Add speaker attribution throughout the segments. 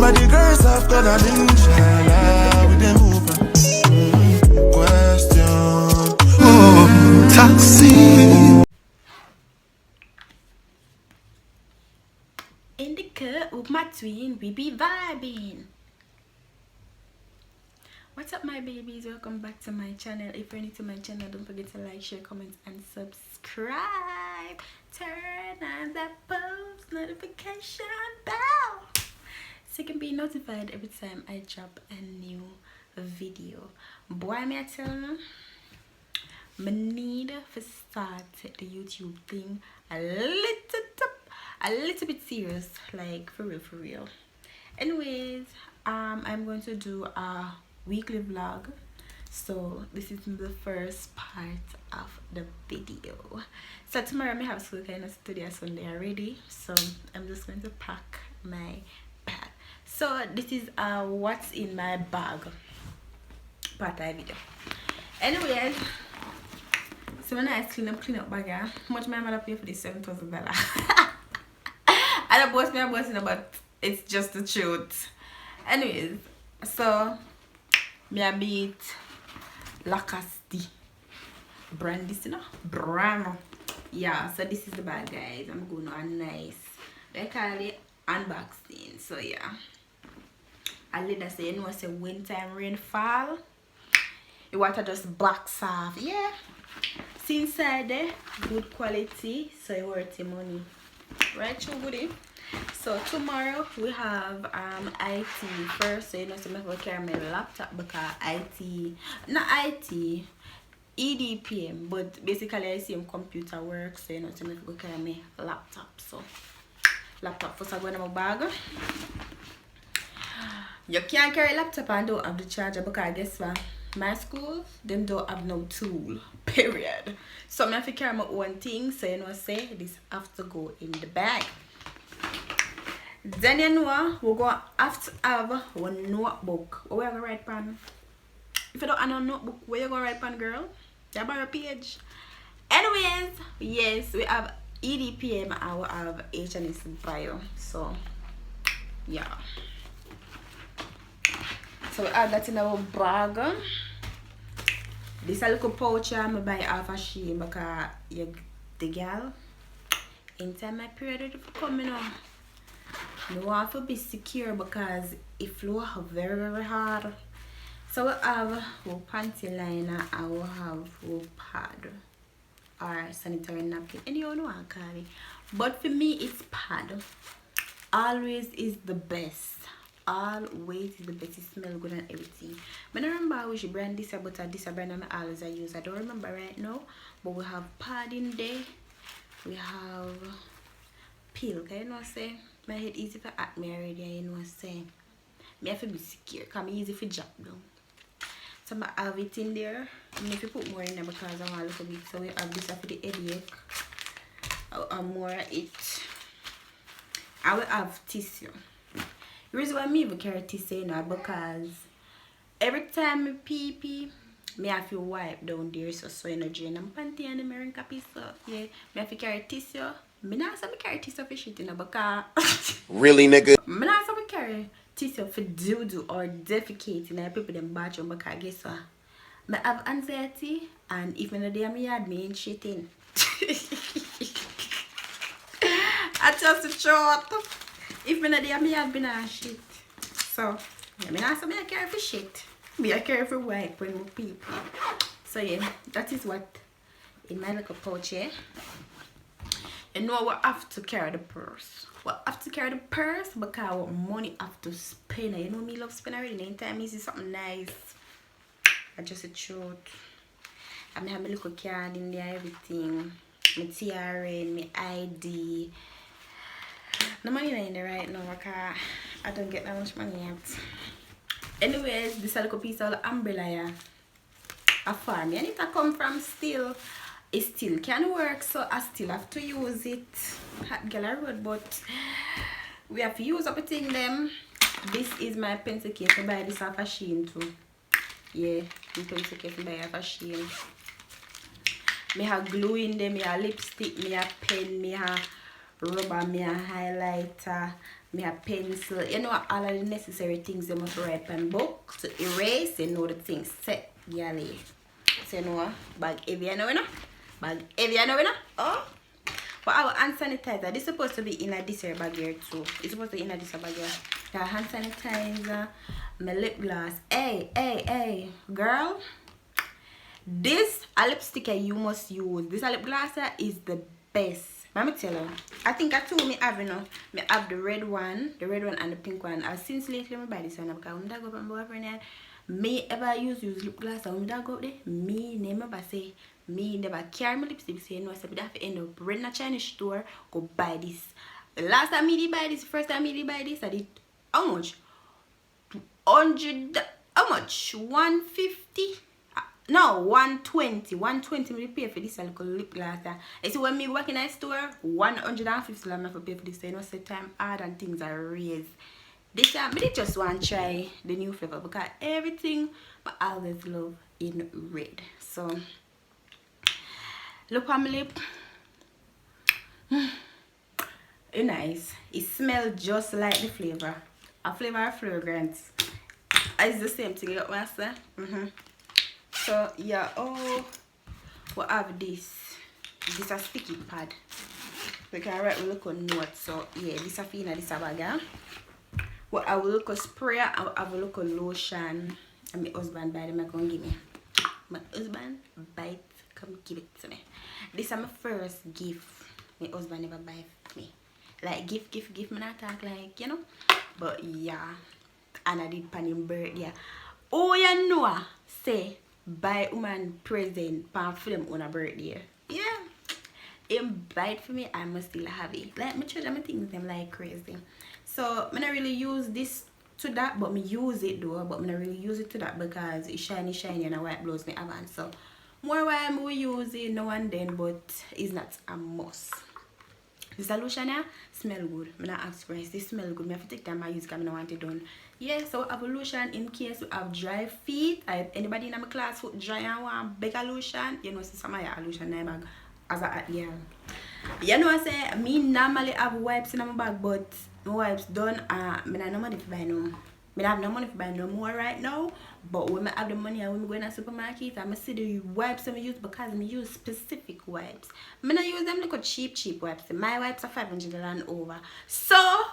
Speaker 1: But the girls have got a inshallah with them open. Question. Oh, taxi.
Speaker 2: In the cut with my twin, we be vibing. What's up, my babies? Welcome back to my channel. If you're new to my channel, don't forget to like, share, comment, and subscribe. Turn on that post notification bell so you can be notified every time I drop a new video. Boy, me I tell you, I need to start the YouTube thing a little bit serious, like for real. Anyways, I'm going to do a weekly vlog, so this is the first part of the video. So tomorrow I have school kind of study Sunday already, so I'm just going to pack my bag. So this is what's in my bag part of video. Anyways, so when I clean up bag, how much my mother pay for this $7,000? I don't boast me, I'm boasting, but it's just the truth. Anyways, so me a beat Lacoste brand, this, you know, brand. Yeah, so this is the bag, guys. I'm going on a nice, they call it unboxing. So yeah, I let that say, you know, I say when time rainfall, you want to just box off. Yeah, see inside there, good quality, so it worth your money, right? So goodie. So tomorrow we have IT first, so you know, so I have to carry my laptop because IT, not IT, EDPM, but basically I see him computer work, so you know, so I have to carry my laptop. So laptop first I go in my bag. You can't carry laptop and don't have the charger because guess what? My school, them don't have no tool, period. So I have to carry my own thing, so you know, say this have to go in the bag. Then you know we're going to have one notebook. What we are going to write pan? If you don't have a notebook, where you going to write pan, girl? You borrow a page. Anyways, yes, we have EDPM and we have HNS bio. So yeah. So we have that in our bag. This a little pouch I buy off a Shein because the girl in time my period for coming on. You want to be secure because it flow very hard. So we have a panty liner and we have a pad or sanitary napkin. And you know what I call it. But for me it's pad. Always is the best. Always is the best. It smells good and everything. I don't remember which brand this is, but this brand I always use. I don't remember right now. But we have pad in there. We have peel. Okay, you know what I'm saying? My head easy for act me already, you know what I'm saying? I have to be secure because I'm easy for drop down. So I have it in there. I need to put more in there because I want a little bit. So we have this for the headache. I'll more it. I will have tissue. The reason why I even carry tissue now because every time I pee, I have to wipe down there so you know drain and panty and the mirror copy. So yeah, I have to carry tissue. I not say I carry tissue for shit, you know, because
Speaker 3: really, nigga?
Speaker 2: I not say I carry tissue for doo-doo or defecating and people in the bathroom because guess what? I have anxiety and if I know they are me yard, me ain't shitting. I just the truth. If I know they are me yard, me not shit. So, I not say I carry for shit. I carry for wipe when we people. So yeah, that is what in my little pouch here. You know we have to carry the purse. We have to carry the purse because our money have to spend. You know me love spend already. Anytime you see something nice, I just a truth. I have my little card in there, everything. My TRN, my ID. No money in there right now because I don't get that much money yet. Anyways, this little piece of umbrella here. A farm. And if I come from still, it still can work, so I still have to use it. Hot girl road, but we have to use up a thing them. This is my pencil case. I buy this off a Shein too. Yeah, the pencil case I buy off a Shein. Me have glue in there, me have lipstick, me have pen, me have rubber, me have highlighter, me a pencil. You know all of the necessary things you must write on book to erase. You know the things set yali. So you know bag heavy you know. Bag heavy you know. Oh. But our hand sanitizer, this is supposed to be in a this bag here too. It's supposed to be in a this bag here. The hand sanitizer, my lip gloss. Hey, girl. This a lipstick you must use. This a lip gloss is the best. Let me tell you. I think I told me have, you know. Me have the red one and the pink one. Since lately I buy this one because when I go up and boyfriend me ever use lip gloss and when I go there, me never say me never carry my lipstick, so you know, so I have to end up running a Chinese store, go buy this. The last time I did buy this, first time I did buy this, I did how much? 100, how much? 150? No, 120. 120 me pay for this little lip gloss. You see when me work in a store, 150 I have to pay for this, so you know, so time hard and things are raised. This time I just want to try the new flavor because everything I always love in red. So look on my lip. It's nice. It smells just like the flavor. A flavor of fragrance. It's the same thing, you got what I say? So yeah, oh, we have this. This is a sticky pad. We can write a little note. So yeah, this is a fina, this is a bag. We have a little spray, I have a little lotion. And my husband buy them, I'm going to give me. My husband buy it, come give it to me. This is my first gift. My husband never buy for me. Like gift, me not talk like, you know. But yeah, and I did pan him birthday. Oh, you know, say buy woman present pan for them on a birthday. Yeah, him buy it for me, I must still have it. Like my children, I think them like crazy. So I don't really use this to that, but me use it though. But I don't really use it to that because it's shiny and a white blows me avant. So more why I will use it now and then, but it's not a must. This solution here smell good. I'm not ask price. This smell good. I have to take time I use because I don't want it done. Yeah, so I have a lotion in case you have dry feet. I have anybody in my class who dry and want bigger lotion. You know, some of your lotion in my bag as a yeah. You know, I say me normally have wipes in my bag, but my wipes done. I don't know money to buy no. I have no money to buy no more right now. But when I have the money and when I go in the supermarket, I see the wipes I use because I use specific wipes. I don't use them like cheap wipes. My wipes are $500 and over. So I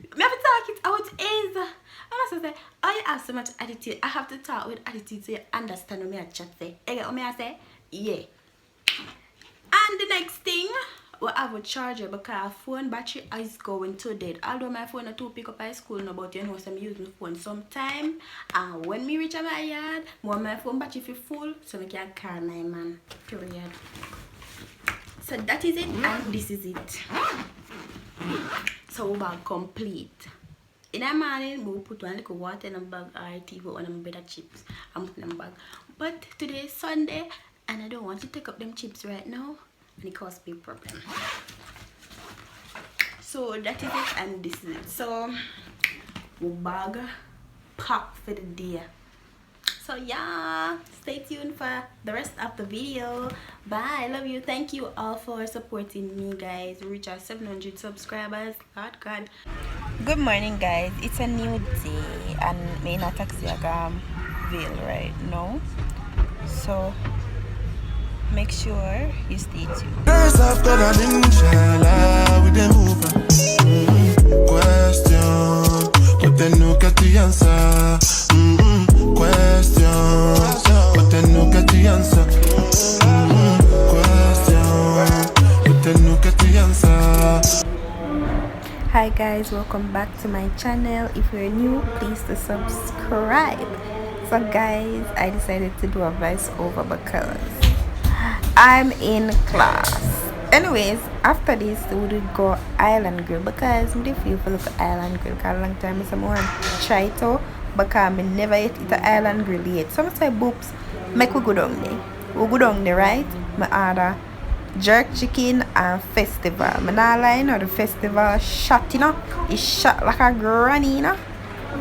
Speaker 2: have to talk it out is. I must say, oh, you have so much attitude. I have to talk with attitude so you understand what I chat say. You get what I say? Yeah. And the next thing, we have a charger because our phone battery is going to dead. Although my phone is to pick up at school now, but you know, so I'm using the phone sometime. And when me reach my yard, my phone battery is full, so I can call my man. Period. So that is it, and this is it. So we're complete. In the morning, we put one little water in a bag or tea for one of my better chips. I'm putting in a bag. But today is Sunday, and I don't want to take up them chips right now. And it causes big problem. So that is it, and this is it. So we bag pack for the day. So yeah, stay tuned for the rest of the video. Bye, I love you. Thank you all for supporting me, guys. Reach our 700 subscribers. God. Good morning, guys. It's a new day, and me in a taxi Ville right now. So make sure you stay tuned.
Speaker 1: Girls after that inshallah with them over. Question, but then no get the answer. Question, but then no get the answer. Question, but then no get the answer.
Speaker 2: Hi guys, welcome back to my channel. If you're new, please to subscribe. So guys, I decided to do a voiceover because I'm in class. Anyways, after this we would go Island Grill because I feel for look at Island Grill because a long time I want to try it out because I never yet eat the Island Grill yet. So I say boops, make we go down there. We go down there, right? I order jerk chicken and festival. I not lie, you know, the festival shot, you know, it's shot like a granny, you know.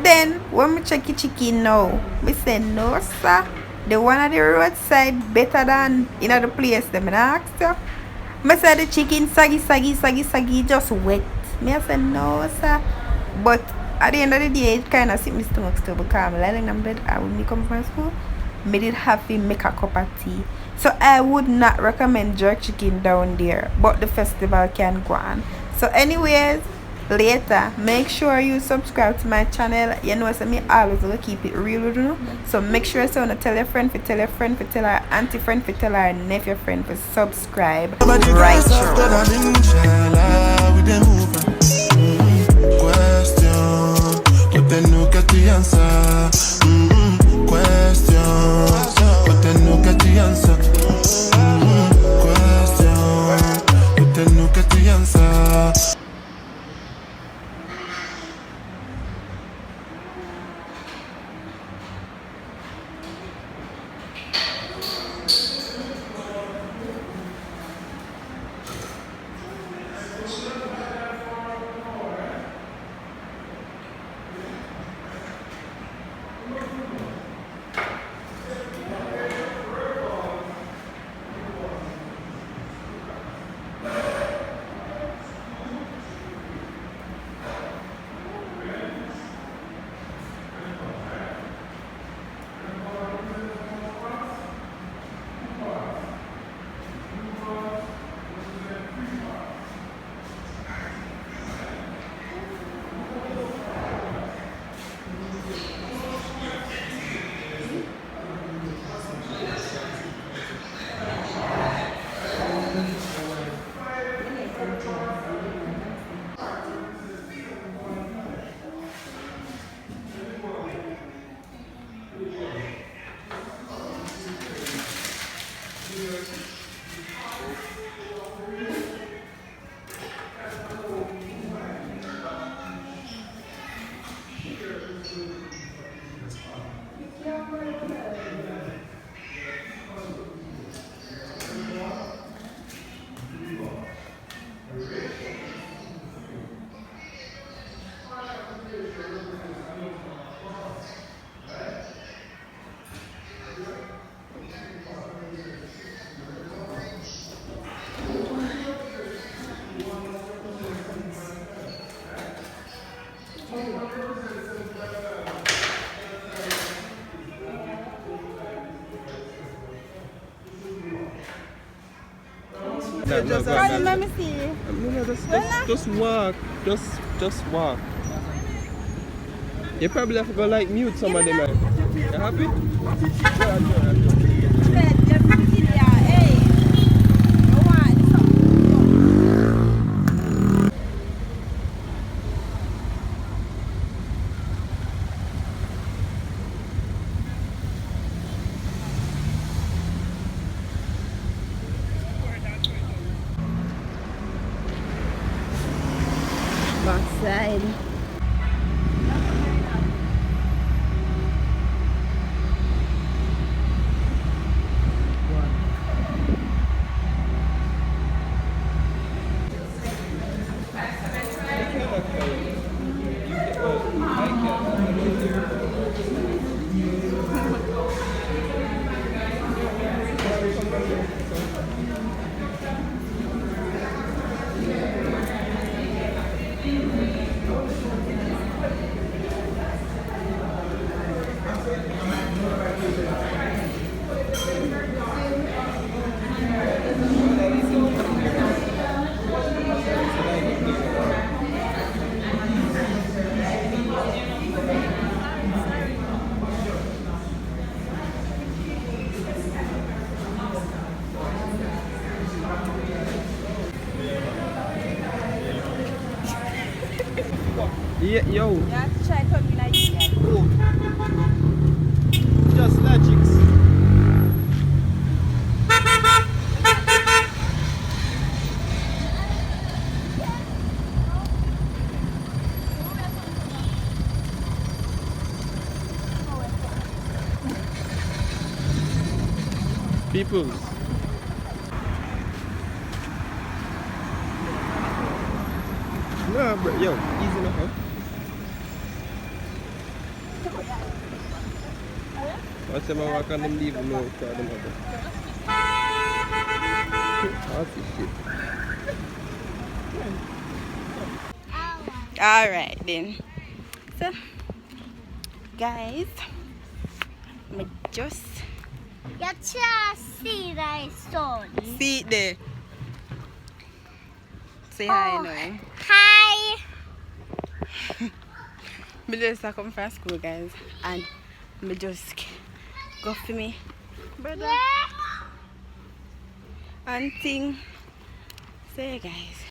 Speaker 2: Then when I check the chicken now, I say no sir, the one at the roadside better than in the place them. I ask you, I say the chicken saggy just wet. Me I said no sir. But at the end of the day it kinda sit my stomach still because I'm lying in bed and when me come from school, me did have to make a cup of tea. So I would not recommend jerk chicken down there. But the festival can go on. So anyways, later make sure you subscribe to my channel. You know so me always will keep it real with you. So make sure so you tell your friend for tell your friend for tell her auntie friend for tell her nephew friend for subscribe right
Speaker 1: Question, but then no get the answer. Question, but then no get the answer. Question, but then no get the answer.
Speaker 2: Let me see.
Speaker 3: No, just walk. Just walk. You probably have to go like mute some of them. You happy?
Speaker 2: Backside.
Speaker 3: Yeah, yo.
Speaker 2: You have to try to like that.
Speaker 3: Just logics. Peoples. Nah, bro, yo, easy enough, huh? Watch them walk on them leave them now for them other. That's the shit.
Speaker 2: Alright then. So guys, I just
Speaker 4: You just see that stone.
Speaker 2: see it there. Say hi now.
Speaker 4: Hi.
Speaker 2: Me just come from school, guys, and me just go for me brother
Speaker 4: Yeah.
Speaker 2: and thing. Say guys.